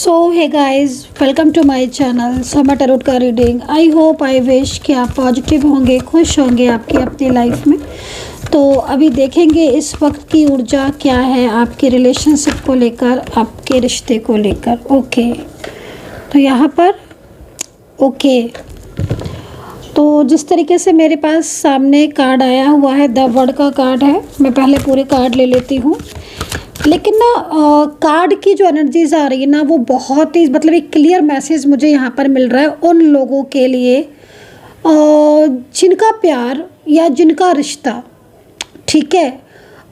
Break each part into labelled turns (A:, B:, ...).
A: So hey guys, welcome to my channel Sama tarot का reading. I hope I wish कि आप positive होंगे, खुश होंगे आपकी अपनी लाइफ में। तो अभी देखेंगे इस वक्त की ऊर्जा क्या है आपके रिलेशनशिप को लेकर, आपके रिश्ते को लेकर। ओके, तो यहाँ पर ओके तो जिस तरीके से मेरे पास सामने कार्ड आया हुआ है, द वर्ड का कार्ड है। मैं पहले पूरे कार्ड ले लेती हूँ, लेकिन ना कार्ड की जो एनर्जीज आ रही है ना, वो बहुत ही मतलब एक क्लियर मैसेज मुझे यहाँ पर मिल रहा है उन लोगों के लिए जिनका प्यार या जिनका रिश्ता, ठीक है,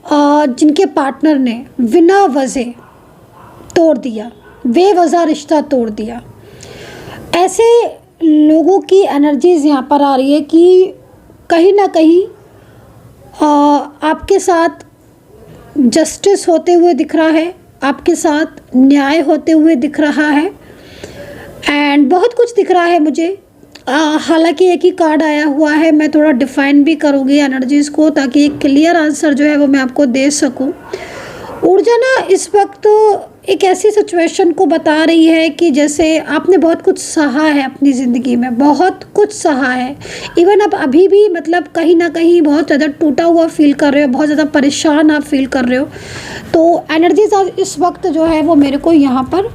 A: जिनके पार्टनर ने बिना वजह तोड़ दिया, बेवजह रिश्ता तोड़ दिया। ऐसे लोगों की एनर्जीज यहाँ पर आ रही है कि कहीं ना कहीं आपके साथ जस्टिस होते हुए दिख रहा है, आपके साथ न्याय होते हुए दिख रहा है, एंड बहुत कुछ दिख रहा है मुझे। हालांकि एक ही कार्ड आया हुआ है, मैं थोड़ा डिफाइन भी करूँगी एनर्जीज़ को ताकि एक क्लियर आंसर जो है वो मैं आपको दे सकूँ। ऊर्जा ना इस वक्त एक ऐसी सिचुएशन को बता रही है कि जैसे आपने बहुत कुछ सहा है अपनी ज़िंदगी में, बहुत कुछ सहा है। इवन आप अभी भी मतलब कहीं ना कहीं बहुत ज़्यादा टूटा हुआ फील कर रहे हो, बहुत ज़्यादा परेशान आप फील कर रहे हो। तो एनर्जीज आज इस वक्त जो है वो मेरे को यहाँ पर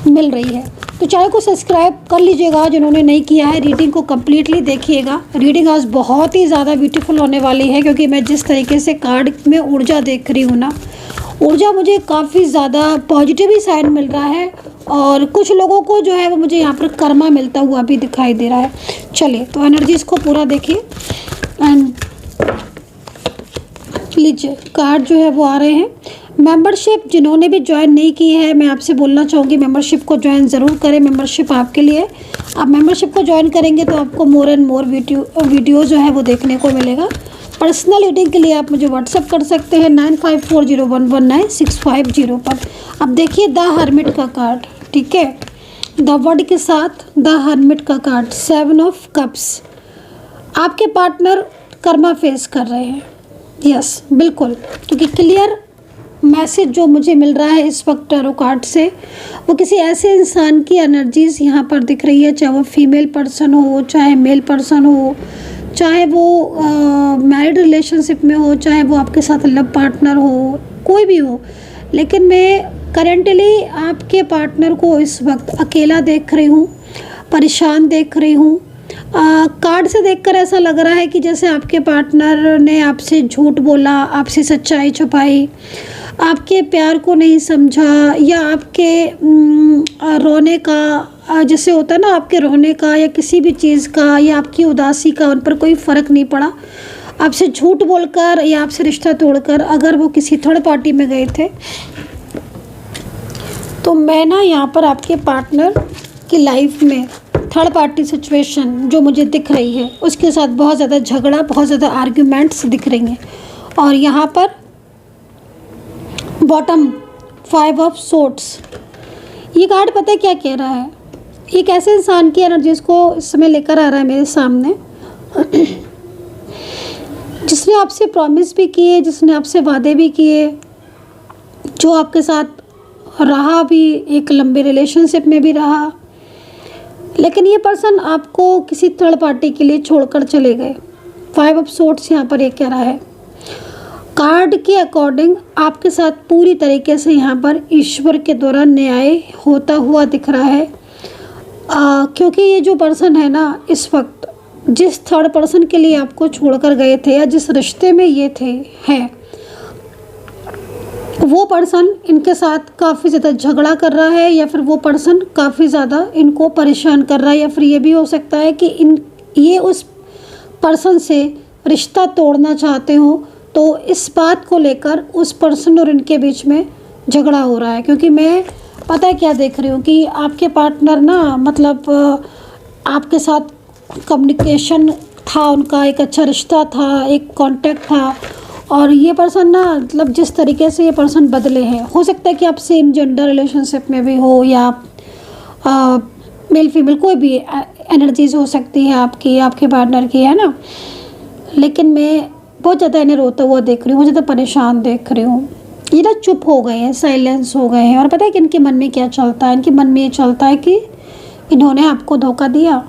A: मिल रही है। तो चैनल को सब्सक्राइब कर लीजिएगा जिन्होंने नहीं किया है, रीडिंग को कम्प्लीटली देखिएगा। रीडिंग आज बहुत ही ज़्यादा ब्यूटीफुल होने वाली है, क्योंकि मैं जिस तरीके से कार्ड में ऊर्जा देख रही हूँ ना, ऊर्जा मुझे काफ़ी ज़्यादा पॉजिटिव ही साइन मिल रहा है। और कुछ लोगों को जो है वो मुझे यहाँ पर कर्मा मिलता हुआ भी दिखाई दे रहा है। चलिए, तो एनर्जीज़ को पूरा देखिए एंड लीजिए कार्ड जो है वो आ रहे हैं। मेंबरशिप जिन्होंने भी ज्वाइन नहीं की है, मैं आपसे बोलना चाहूँगी मेंबरशिप को ज्वाइन ज़रूर करें। मेंबरशिप आपके लिए, आप मेंबरशिप को ज्वाइन करेंगे तो आपको मोर एंड मोर वीडियो जो है वो देखने को मिलेगा। पर्सनल रीडिंग के लिए आप मुझे व्हाट्सअप कर सकते हैं 9540119650 पर। अब देखिए द हर्मिट का कार्ड, ठीक है, द वर्ड के साथ द हर्मिट का कार्ड, 7 ऑफ कप्स। आपके पार्टनर कर्मा फेस कर रहे हैं, यस बिल्कुल, क्योंकि क्लियर मैसेज जो मुझे मिल रहा है इस वक्त टैरो कार्ड से, वो किसी ऐसे इंसान की एनर्जीज यहाँ पर दिख रही है, चाहे वो फीमेल पर्सन हो, चाहे मेल पर्सन हो, चाहे वो मैरिड रिलेशनशिप में हो, चाहे वो आपके साथ लव पार्टनर हो, कोई भी हो। लेकिन मैं करेंटली आपके पार्टनर को इस वक्त अकेला देख रही हूँ, परेशान देख रही हूँ। कार्ड से देखकर ऐसा लग रहा है कि जैसे आपके पार्टनर ने आपसे झूठ बोला, आपसे सच्चाई छुपाई, आपके प्यार को नहीं समझा, या आपके रोने का जैसे होता है ना, आपके रोने का या किसी भी चीज़ का या आपकी उदासी का उन पर कोई फ़र्क नहीं पड़ा। आपसे झूठ बोलकर या आपसे रिश्ता तोड़कर अगर वो किसी थर्ड पार्टी में गए थे, तो मैं ना यहाँ पर आपके पार्टनर की लाइफ में थर्ड पार्टी सिचुएशन जो मुझे दिख रही है, उसके साथ बहुत ज़्यादा झगड़ा, बहुत ज़्यादा आर्ग्यूमेंट्स दिख रही हैं। और यहाँ पर बॉटम 5 ऑफ सोर्ड्स, ये कार्ड पता है क्या कह रहा है? एक ऐसे इंसान की एनर्जीज को इस समय लेकर आ रहा है मेरे सामने जिसने आपसे प्रॉमिस भी किए, जिसने आपसे वादे भी किए, जो आपके साथ रहा भी, एक लंबे रिलेशनशिप में भी रहा, लेकिन ये पर्सन आपको किसी थर्ड पार्टी के लिए छोड़कर चले गए। 5 ऑफ सोर्ड्स यहाँ पर ये कह रहा है। कार्ड के अकॉर्डिंग आपके साथ पूरी तरीके से यहाँ पर ईश्वर के द्वारा न्याय होता हुआ दिख रहा है। क्योंकि ये जो पर्सन है ना, इस वक्त जिस थर्ड पर्सन के लिए आपको छोड़कर गए थे या जिस रिश्ते में ये थे हैं, वो पर्सन इनके साथ काफ़ी ज़्यादा झगड़ा कर रहा है, या फिर वो पर्सन काफ़ी ज़्यादा इनको परेशान कर रहा है, या फिर ये भी हो सकता है कि ये उस पर्सन से रिश्ता तोड़ना चाहते हो। तो इस बात को लेकर उस पर्सन और इनके बीच में झगड़ा हो रहा है। क्योंकि मैं पता है क्या देख रही हूँ कि आपके पार्टनर ना मतलब आपके साथ कम्युनिकेशन था, उनका एक अच्छा रिश्ता था, एक कांटेक्ट था, और ये पर्सन ना मतलब जिस तरीके से ये पर्सन बदले हैं, हो सकता है कि आप सेम जेंडर रिलेशनशिप में भी हो, या मेल फीमेल कोई भी एनर्जीज हो सकती है आपकी, आपके पार्टनर की, है ना। लेकिन मैं बहुत ज़्यादा इन्हें रोता हुआ देख रही हूँ, बहुत ज़्यादा परेशान देख रही हूँ। ये ना चुप हो गए हैं, साइलेंस हो गए हैं। और पता है कि इनके मन में क्या चलता है? इनके मन में ये चलता है कि इन्होंने आपको धोखा दिया,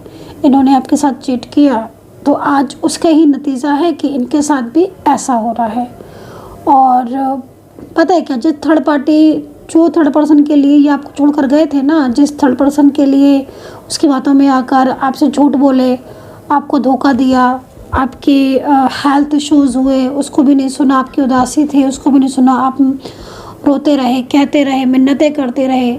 A: इन्होंने आपके साथ चीट किया, तो आज उसका ही नतीजा है कि इनके साथ भी ऐसा हो रहा है। और पता है क्या, जो थर्ड पर्सन के लिए ये आपको छोड़कर गए थे ना, जिस थर्ड पर्सन के लिए उसकी बातों में आकर आपसे झूठ बोले, आपको धोखा दिया, आपके हेल्थ इश्यूज़ हुए उसको भी नहीं सुना, आपकी उदासी थी उसको भी नहीं सुना, आप रोते रहे, कहते रहे, मिन्नतें करते रहे,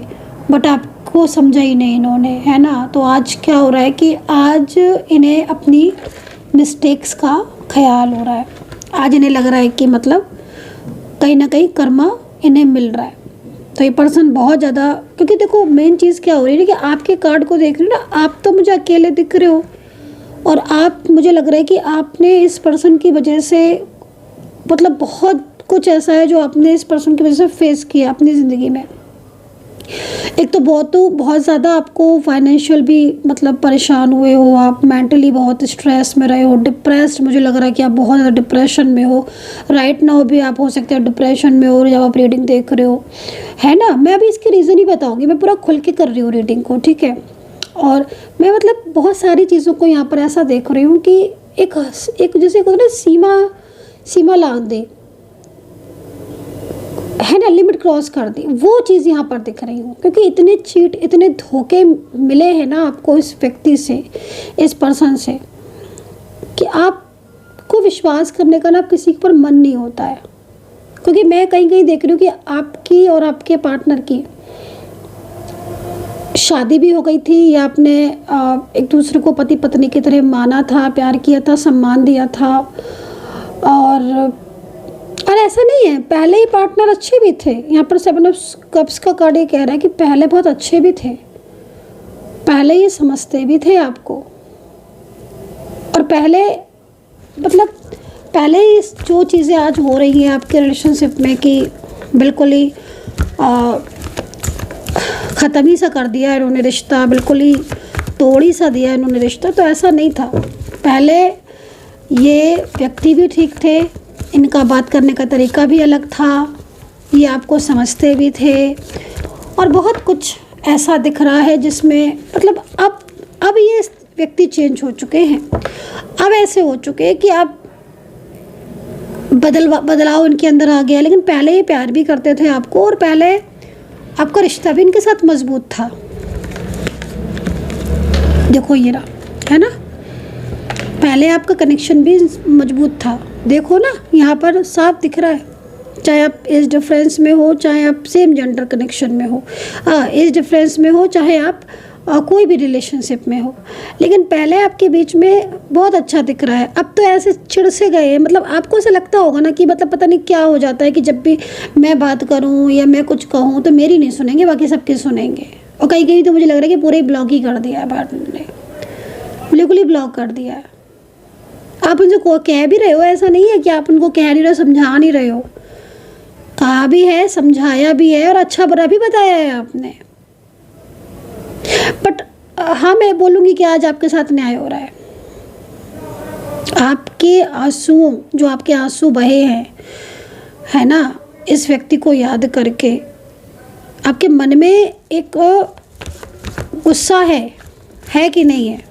A: बट आपको समझा ही नहीं इन्होंने, है ना। तो आज क्या हो रहा है कि आज इन्हें अपनी मिस्टेक्स का ख्याल हो रहा है। आज इन्हें लग रहा है कि मतलब कहीं ना कहीं कर्मा इन्हें मिल रहा है। तो ये पर्सन बहुत ज़्यादा, क्योंकि देखो मेन चीज़ क्या हो रही है कि आपके कार्ड को देख रहे हो ना, आप तो मुझे अकेले दिख रहे हो, और आप, मुझे लग रहा है कि आपने इस पर्सन की वजह से मतलब बहुत कुछ ऐसा है जो आपने इस पर्सन की वजह से फेस किया अपनी ज़िंदगी में। एक तो बहुत ज़्यादा आपको फाइनेंशियल भी मतलब परेशान हुए हो, आप मेंटली बहुत स्ट्रेस में रहे हो, डिप्रेस्ड, मुझे लग रहा है कि आप बहुत ज़्यादा डिप्रेशन में हो। राइट नाउ भी आप हो सकते हैं डिप्रेशन में हो जब आप रीडिंग देख रहे हो, है ना। मैं अभी इसकी रीज़न ही बताऊँगी, मैं पूरा खुल के कर रही हूँ रीडिंग को, ठीक है। और मैं मतलब बहुत सारी चीज़ों को यहाँ पर ऐसा देख रही हूँ कि एक जैसे होता है ना, सीमा लांघ दे, है ना, लिमिट क्रॉस कर दी, वो चीज़ यहाँ पर दिख रही हूँ। क्योंकि इतने धोखे मिले हैं ना आपको इस व्यक्ति से, इस पर्सन से, कि आपको विश्वास करने का ना किसी पर मन नहीं होता है। क्योंकि मैं कहीं कहीं देख रही हूँ कि आपकी और आपके पार्टनर की शादी भी हो गई थी, या आपने एक दूसरे को पति पत्नी की तरह माना था, प्यार किया था, सम्मान दिया था। और ऐसा नहीं है, पहले ही पार्टनर अच्छे भी थे। यहाँ पर 7 ऑफ कप्स का कार्ड ये कह रहा है कि पहले बहुत अच्छे भी थे, पहले ये समझते भी थे आपको, और पहले मतलब पहले ही जो चीज़ें आज हो रही हैं आपके रिलेशनशिप में कि बिल्कुल ही ख़त्म ही सा कर दिया इन्होंने रिश्ता, बिल्कुल ही तोड़ ही सा दिया इन्होंने रिश्ता, तो ऐसा नहीं था। पहले ये व्यक्ति भी ठीक थे, इनका बात करने का तरीका भी अलग था, ये आपको समझते भी थे, और बहुत कुछ ऐसा दिख रहा है जिसमें मतलब अब ये व्यक्ति चेंज हो चुके हैं। अब ऐसे हो चुके हैं कि आप बदलाव इनके अंदर आ गया। लेकिन पहले ये प्यार भी करते थे आपको, और पहले आपका रिश्ता भी इनके साथ मजबूत था। देखो ये रहा, है ना, पहले आपका कनेक्शन भी मजबूत था। देखो ना, यहाँ पर साफ दिख रहा है, चाहे आप एज डिफरेंस में हो, चाहे आप सेम जेंडर कनेक्शन में हो, एज डिफरेंस में हो, चाहे आप कोई भी रिलेशनशिप में हो, लेकिन पहले आपके बीच में बहुत अच्छा दिख रहा है। अब तो ऐसे चिढ़ से गए हैं, मतलब आपको ऐसा लगता होगा ना कि मतलब पता नहीं क्या हो जाता है कि जब भी मैं बात करूं या मैं कुछ कहूं तो मेरी नहीं सुनेंगे, बाकी सबके सुनेंगे। और कहीं कहीं तो मुझे लग रहा है कि पूरे ही ब्लॉक ही कर दिया है पार्टनर ने, बिल्कुल ही ब्लॉक कर दिया है। आप उनको कह भी रहे हो, ऐसा नहीं है कि आप उनको कह नहीं रहे हो, समझा नहीं रहे हो, कहा भी है, समझाया भी है, और अच्छा बुरा भी बताया है आपने। बट हाँ, मैं बोलूँगी कि आज आपके साथ न्याय हो रहा है। आपके आंसुओं, जो आपके आंसू बहे हैं, है ना, इस व्यक्ति को याद करके आपके मन में एक गुस्सा है कि नहीं है?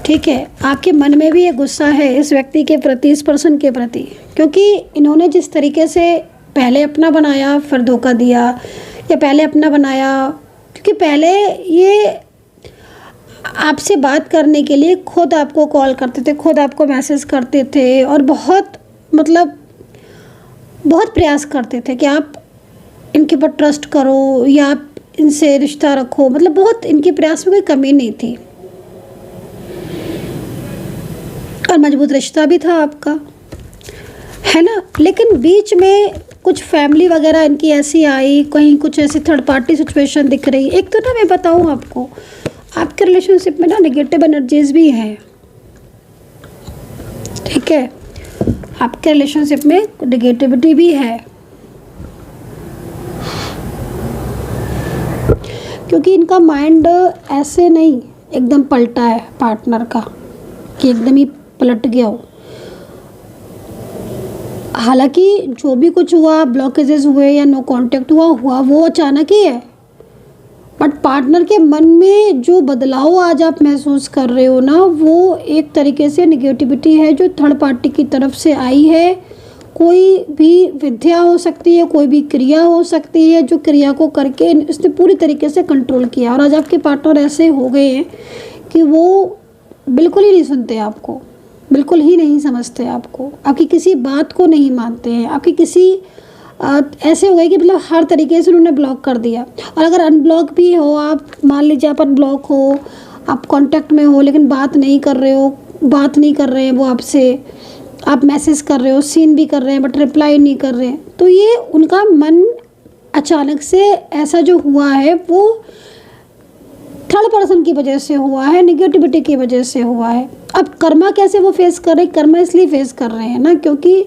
A: ठीक है, आपके मन में भी एक गुस्सा है इस व्यक्ति के प्रति, इस पर्सन के प्रति, क्योंकि इन्होंने जिस तरीके से पहले अपना बनाया फिर धोखा दिया, या पहले अपना बनाया, क्योंकि पहले ये आपसे बात करने के लिए खुद आपको कॉल करते थे, खुद आपको मैसेज करते थे, और बहुत मतलब बहुत प्रयास करते थे कि आप इनके ऊपर ट्रस्ट करो या आप इनसे रिश्ता रखो, मतलब बहुत इनके प्रयास में कोई कमी नहीं थी, और मजबूत रिश्ता भी था आपका, है ना। लेकिन बीच में कुछ फैमिली वगैरह इनकी ऐसी आई, कहीं कुछ ऐसी थर्ड पार्टी सिचुएशन दिख रही। एक तो ना मैं बताऊँ आपको, आपके रिलेशनशिप में ना नेगेटिव एनर्जीज भी हैं, ठीक है, आपके रिलेशनशिप में नेगेटिविटी भी है, क्योंकि इनका माइंड ऐसे नहीं एकदम पलटा है पार्टनर का कि एकदम ही पलट गया हो। हालांकि जो भी कुछ हुआ, ब्लॉकेजेस हुए या नो कांटेक्ट हुआ वो अचानक ही है, बट पार्टनर के मन में जो बदलाव आज आप महसूस कर रहे हो ना, वो एक तरीके से निगेटिविटी है जो थर्ड पार्टी की तरफ से आई है। कोई भी विद्या हो सकती है, कोई भी क्रिया हो सकती है, जो क्रिया को करके उसने पूरी तरीके से कंट्रोल किया। और आज आपके पार्टनर ऐसे हो गए हैं कि वो बिल्कुल ही नहीं सुनते आपको, बिल्कुल ही नहीं समझते आपको, आपकी किसी बात को नहीं मानते हैं, आपकी किसी ऐसे हो गए कि मतलब हर तरीके से उन्होंने ब्लॉक कर दिया। और अगर अनब्लॉक भी हो आप, मान लीजिए आप अनब्लॉक हो, आप कांटेक्ट में हो लेकिन बात नहीं कर रहे हो, बात नहीं कर रहे हैं वो आपसे, आप मैसेज कर रहे हो, सीन भी कर रहे हैं बट रिप्लाई नहीं कर रहे हैं, तो ये उनका मन अचानक से ऐसा जो हुआ है वो थर्ड पर्सन की वजह से हुआ है, निगेटिविटी की वजह से हुआ है। अब कर्मा कैसे वो फेस कर रहे हैं? कर्मा इसलिए फेस कर रहे हैं ना, क्योंकि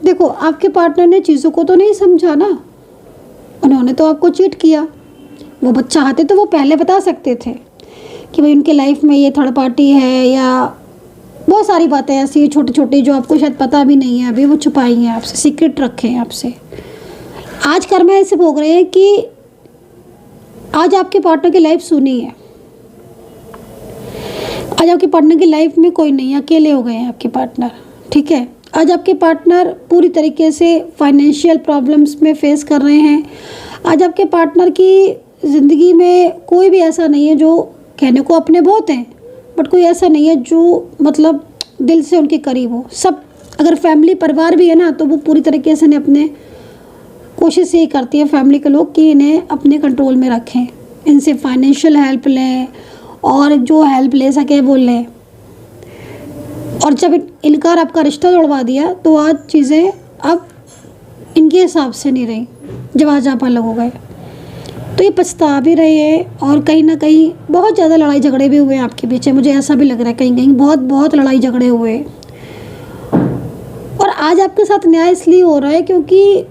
A: देखो आपके पार्टनर ने चीज़ों को तो नहीं समझा ना, उन्होंने तो आपको चीट किया। वो चाहते तो वो पहले बता सकते थे कि भाई उनके लाइफ में ये थर्ड पार्टी है, या बहुत सारी बातें ऐसी छोटी छोटी जो आपको शायद पता भी नहीं है, अभी वो छुपाई हैं आपसे, सीक्रेट रखे हैं आपसे। आज कर्मा ऐसे भोग रहे हैं कि आज आपके पार्टनर की लाइफ सुनी है, आज आपके पार्टनर की लाइफ में कोई नहीं, अकेले हो गए हैं आपके पार्टनर, ठीक है। आज आपके पार्टनर पूरी तरीके से फाइनेंशियल प्रॉब्लम्स में फेस कर रहे हैं। आज आपके पार्टनर की ज़िंदगी में कोई भी ऐसा नहीं है, जो कहने को अपने बहुत हैं बट कोई ऐसा नहीं है जो मतलब दिल से उनके करीब हो। सब अगर फैमिली परिवार भी है ना, तो वो पूरी तरीके से अपने कोशिश यही करती है फैमिली के लोग कि इन्हें अपने कंट्रोल में रखें, इनसे फाइनेंशियल हेल्प लें और जो हेल्प ले सके वो लें। और जब इनकार आपका रिश्ता तोड़वा दिया तो आज चीज़ें अब इनके हिसाब से नहीं रही, जब आज आप अलग हो गए तो ये पछता भी रहे हैं। और कहीं ना कहीं बहुत ज़्यादा लड़ाई झगड़े भी हुए हैं आपके पीछे, मुझे ऐसा भी लग रहा है कहीं कहीं बहुत बहुत लड़ाई झगड़े हुए। और आज आपके साथ न्याय इसलिए हो रहा है क्योंकि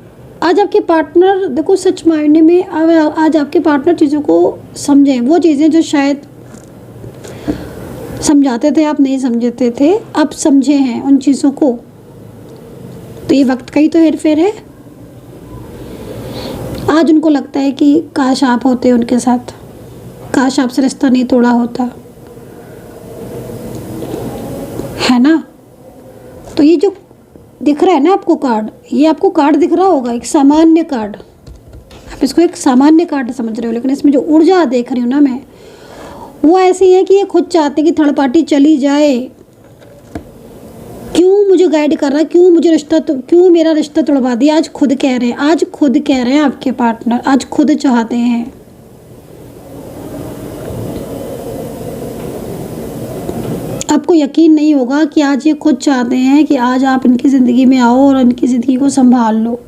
A: आज आपके पार्टनर, देखो सच मायने में आज आपके पार्टनर चीज़ों को समझें, वो चीज़ें जो शायद समझाते थे आप नहीं समझते थे, आप समझे हैं उन चीज़ों को। तो ये वक्त का ही तो हेर फेर है। आज उनको लगता है कि काश आप होते उनके साथ, काश आपसे रिश्ता नहीं तोड़ा होता, है ना। तो ये जो दिख रहा है ना आपको कार्ड, ये आपको कार्ड दिख रहा होगा एक सामान्य कार्ड, आप इसको एक सामान्य कार्ड समझ रहे हो, लेकिन इसमें जो ऊर्जा देख रही हूँ ना मैं, वो ऐसी है कि ये खुद चाहते कि थर्ड पार्टी चली जाए। क्यों मुझे गाइड कर रहा है, क्यों मुझे रिश्ता, तो क्यों मेरा रिश्ता तोड़वा दिया? आज खुद कह रहे हैं, आज खुद कह रहे हैं आपके पार्टनर, आज खुद चाहते हैं। आपको यकीन नहीं होगा कि आज ये खुद चाहते हैं कि आज आप इनकी ज़िंदगी में आओ और इनकी ज़िंदगी को संभाल लो।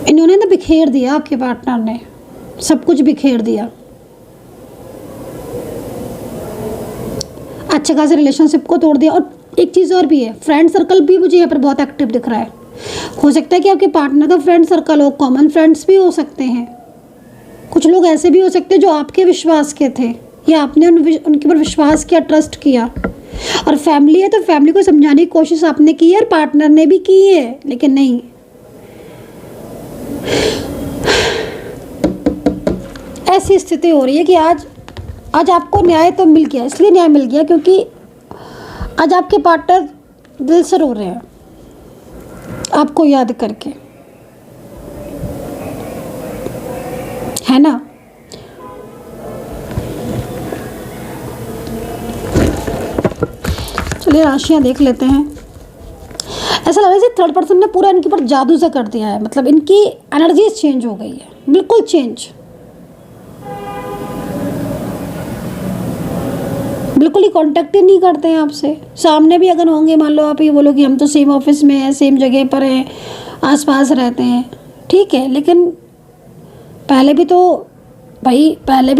A: इन्होंने ना बिखेर दिया, आपके पार्टनर ने सब कुछ बिखेर दिया। अच्छे खासे रिलेशनशिप को तोड़ दिया। और एक चीज़ और भी है, फ्रेंड सर्कल भी मुझे यहाँ पर बहुत एक्टिव दिख रहा है। हो सकता है कि आपके पार्टनर का फ्रेंड सर्कल हो, कॉमन फ्रेंड्स भी हो सकते हैं, कुछ लोग ऐसे भी हो सकते हैं जो आपके विश्वास के थे या आपने उनके ऊपर विश्वास किया, ट्रस्ट किया। और फैमिली है तो फैमिली को समझाने की कोशिश आपने की है और पार्टनर ने भी की है, लेकिन नहीं, ऐसी स्थिति हो रही है कि आज आपको न्याय तो मिल गया। इसलिए न्याय मिल गया क्योंकि आज आपके पार्टनर दिल से रो रहे हैं आपको याद करके, है ना। चलिए राशियां देख लेते हैं। ऐसा लग रहा है जैसे थर्ड पर्सन ने पूरा इनके ऊपर जादू सा कर दिया है, मतलब इनकी एनर्जी चेंज हो गई है, बिल्कुल चेंज, बिल्कुल ही कांटेक्ट ही नहीं करते हैं आपसे। सामने भी अगर होंगे, मान लो आप ये बोलो कि हम तो सेम ऑफिस में हैं, सेम जगह पर हैं, आसपास रहते हैं, ठीक है, लेकिन पहले भी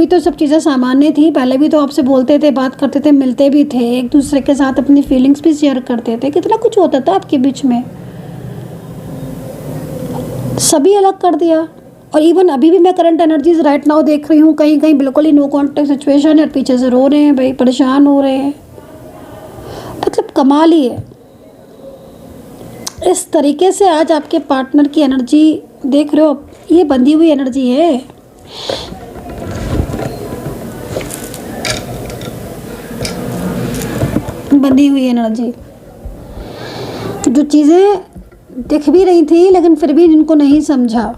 A: तो सब चीज़ें सामान्य थी। पहले भी तो आपसे बोलते थे, बात करते थे, मिलते भी थे, एक दूसरे के साथ अपनी फीलिंग्स भी शेयर करते थे, कितना कुछ होता था आपके बीच में। सभी अलग कर दिया। और इवन अभी भी मैं करंट एनर्जीज राइट नाउ देख रही हूँ, कहीं कहीं बिल्कुल ही नो कॉन्टेक्ट सिचुएशन है, पीछे से रो रहे हैं भाई, परेशान हो रहे हैं, मतलब कमाल ही है। इस तरीके से आज आपके पार्टनर की एनर्जी देख रहे हो, ये बंधी हुई एनर्जी है। बंधी हुई एनर्जी, जो चीज़ें दिख भी रही थी लेकिन फिर भी इनको नहीं समझा।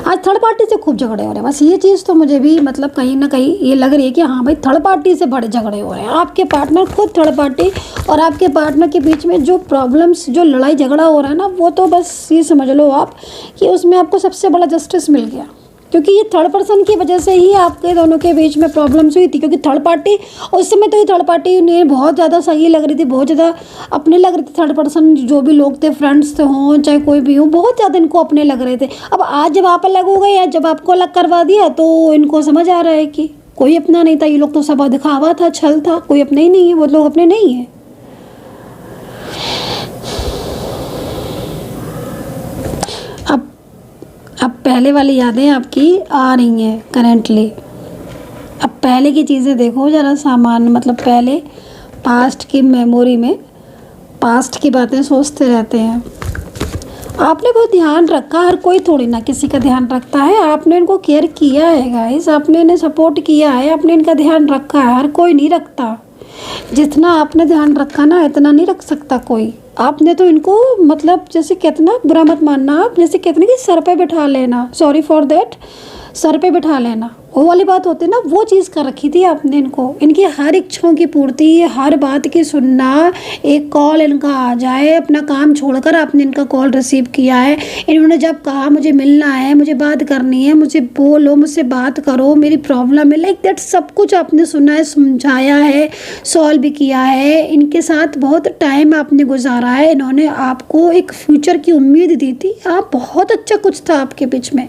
A: आज थर्ड पार्टी से खूब झगड़े हो रहे हैं। बस ये चीज़ तो मुझे भी मतलब कहीं ना कहीं ये लग रही है कि हाँ भाई, थर्ड पार्टी से बड़े झगड़े हो रहे हैं। आपके पार्टनर खुद थर्ड पार्टी, और आपके पार्टनर के बीच में जो प्रॉब्लम्स, जो लड़ाई झगड़ा हो रहा है ना, वो तो बस ये समझ लो आप कि उसमें आपको सबसे बड़ा जस्टिस मिल गया, क्योंकि ये थर्ड पर्सन की वजह से ही आपके दोनों के बीच में प्रॉब्लम्स हुई थी। क्योंकि थर्ड पार्टी उस समय तो ये थर्ड पार्टी ने बहुत ज़्यादा सही लग रही थी, बहुत ज़्यादा अपने लग रही थी। थर्ड पर्सन जो भी लोग थे, फ्रेंड्स थे हों चाहे कोई भी हो, बहुत ज़्यादा इनको अपने लग रहे थे। अब आज जब आप अलग हो गए या जब आपको अलग करवा दिया तो इनको समझ आ रहा है कि कोई अपना नहीं था। ये लोग तो सब दिखावा था, छल था, कोई अपने ही नहीं है, वो लोग अपने नहीं है। अब पहले वाली यादें आपकी आ रही हैं करेंटली। अब पहले की चीज़ें देखो ज़रा, सामान्य मतलब पहले पास्ट की मेमोरी में पास्ट की बातें सोचते रहते हैं। आपने बहुत ध्यान रखा, हर कोई थोड़ी ना किसी का ध्यान रखता है। आपने इनको केयर किया है गाइस, आपने इन्हें सपोर्ट किया है, आपने इनका ध्यान रखा है। हर कोई नहीं रखता, जितना आपने ध्यान रखा ना इतना नहीं रख सकता कोई। आपने तो इनको मतलब जैसे कहते ना, बुरा मत मानना आप, जैसे कहते ना कि सर पे बिठा लेना, सॉरी फॉर देट, सर पे बिठा लेना, वो वाली बात होती है ना, वो चीज़ कर रखी थी आपने इनको। इनकी हर इच्छाओं की पूर्ति, हर बात की सुनना, एक कॉल इनका आ जाए, अपना काम छोड़कर आपने इनका कॉल रिसीव किया है। इन्होंने जब कहा मुझे मिलना है, मुझे बात करनी है, मुझे बोलो, मुझसे बात करो, मेरी प्रॉब्लम है, लाइक दैट, सब कुछ आपने सुना है, समझाया है, सॉल्व भी किया है। इनके साथ बहुत टाइम आपने गुजारा है। इन्होंने आपको एक फ्यूचर की उम्मीद दी थी, आप बहुत अच्छा कुछ था आपके बीच में,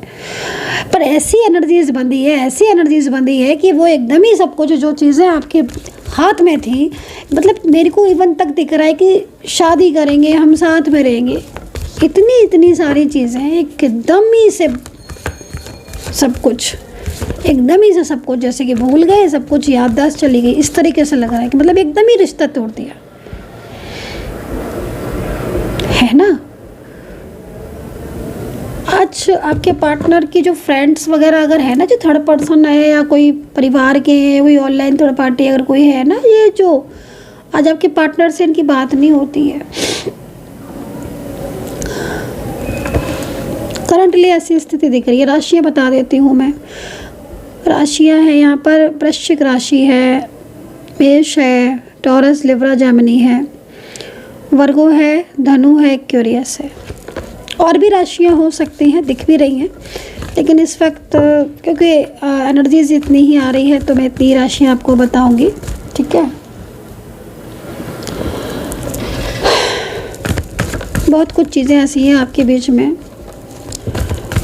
A: पर ऐसी एनर्जीज बंधी है, ऐसी एनर्जीज बंधी है कि वो एकदम ही सब कुछ, जो चीज़ें आपके हाथ में थी, मतलब मेरे को इवन तक दिख रहा है कि शादी करेंगे, हम साथ में रहेंगे, इतनी इतनी सारी चीज़ें एकदम ही से सब कुछ, एकदम ही से सब कुछ जैसे कि भूल गए, सब कुछ याददाश्त चली गई, इस तरीके से लग रहा है कि मतलब एकदम ही रिश्ता तोड़ दिया है ना। आज आपके पार्टनर की जो फ्रेंड्स वगैरह अगर है ना, जो थर्ड पर्सन है या कोई परिवार के है, कोई ऑनलाइन थर्ड पार्टी अगर कोई है ना, ये जो आज आपके पार्टनर से इनकी बात नहीं होती है, करंटली ऐसी स्थिति दिख रही है। राशियाँ बता देती हूँ मैं, राशियाँ हैं यहाँ पर, वृश्चिक राशि है, मेष है, टॉरस, लिब्रा, जेमिनी है, वर्गो है, धनु है, एक्वेरियस है। और भी राशियाँ हो सकती हैं, दिख भी रही हैं, लेकिन इस वक्त क्योंकि एनर्जीज इतनी ही आ रही है तो मैं इतनी राशियाँ आपको बताऊंगी, ठीक है। बहुत कुछ चीज़ें ऐसी हैं आपके बीच में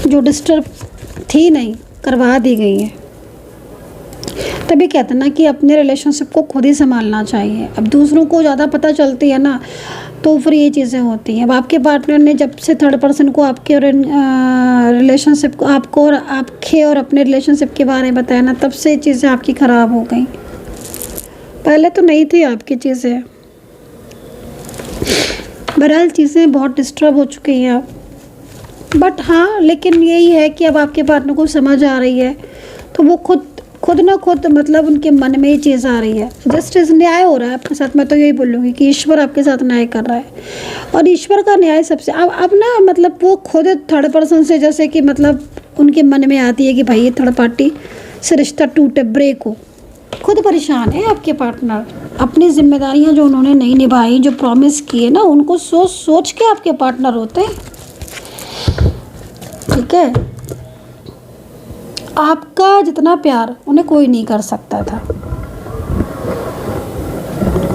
A: जो डिस्टर्ब थी नहीं, करवा दी गई हैं। तभी कहते हैं ना कि अपने रिलेशनशिप को खुद ही संभालना चाहिए। अब दूसरों को ज़्यादा पता चलती है ना, तो फिर ये चीज़ें होती हैं। अब आपके पार्टनर ने जब से थर्ड पर्सन को आपके और रिलेशनशिप को, आपको और आपके और अपने रिलेशनशिप के बारे में बताया ना, तब से चीज़ें आपकी ख़राब हो गई। पहले तो नहीं थी आपकी चीज़ें, बहरहाल चीज़ें बहुत डिस्टर्ब हो चुकी हैं आप, बट हाँ, लेकिन यही है कि अब आपके पार्टनर को समझ आ रही है, तो वो खुद ना खुद मतलब उनके मन में ये चीज़ आ रही है। जस्टिस, न्याय हो रहा है आपके साथ। मैं तो यही बोलूँगी कि ईश्वर आपके साथ न्याय कर रहा है, और ईश्वर का न्याय सबसे अब ना मतलब वो खुद थर्ड पर्सन से जैसे कि मतलब उनके मन में आती है कि भाई ये थर्ड पार्टी से रिश्ता टूटे, ब्रेक हो। खुद परेशान है आपके पार्टनर, अपनी जिम्मेदारियाँ जो उन्होंने नहीं निभाई, जो प्रॉमिस किए ना, उनको सोच सोच के आपके पार्टनर होते हैं, ठीक है। आपका जितना प्यार उन्हें कोई नहीं कर सकता था,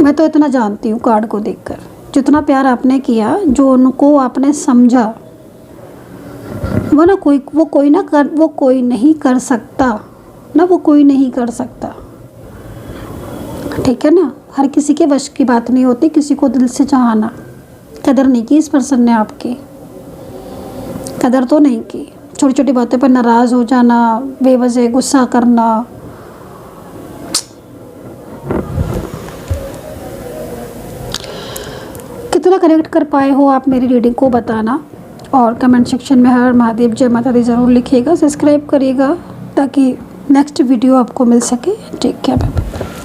A: मैं तो इतना जानती हूँ कार्ड को देखकर। जितना प्यार आपने किया, जो उनको आपने समझा, वो ना वो कोई नहीं कर सकता ना, वो कोई नहीं कर सकता, ठीक है ना। हर किसी के वश की बात नहीं होती किसी को दिल से चाहना। कदर नहीं की इस पर्सन ने आपकी, कदर तो नहीं की। छोटी छोटी बातों पर नाराज़ हो जाना, बेवजह गुस्सा करना, कितना कनेक्ट कर पाए हो आप मेरी रीडिंग को बताना, और कमेंट सेक्शन में हर महादेव जय माता दी ज़रूर लिखिएगा, सब्सक्राइब करिएगा ताकि नेक्स्ट वीडियो आपको मिल सके। Take care.